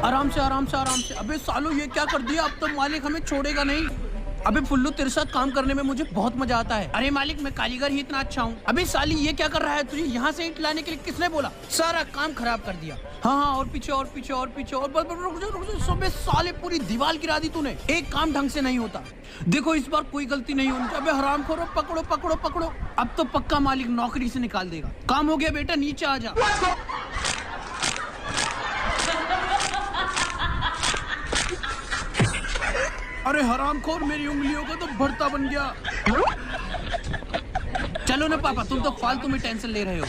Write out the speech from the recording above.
आराम से आराम से आराम से। अबे सालो ये क्या कर दिया, अब तो मालिक हमें छोड़ेगा नहीं। अबे फुल्लू तेरे साथ काम करने में मुझे बहुत मजा आता है। अरे मालिक मैं कारीगर ही इतना अच्छा हूँ। अबे साली ये क्या कर रहा है, तुझे यहाँ से ईंट लाने के लिए किसने बोला? सारा काम खराब कर दिया। हाँ और पीछे और पीछे और पीछे और रुक जा सबे साले पूरी दीवार गिरा दी तूने। एक काम ढंग से नहीं होता। देखो इस बार कोई गलती नहीं होनी चाहिए। अबे हरामखोरो पकड़ो पकड़ो पकड़ो। अब तो पक्का मालिक नौकरी से निकाल देगा। काम हो गया बेटा, नीचे आ जा। अरे हरामखोर मेरी उंगलियों का तो भरता बन गया। चलो ना पापा, तुम तो फालतू में टेंशन ले रहे हो।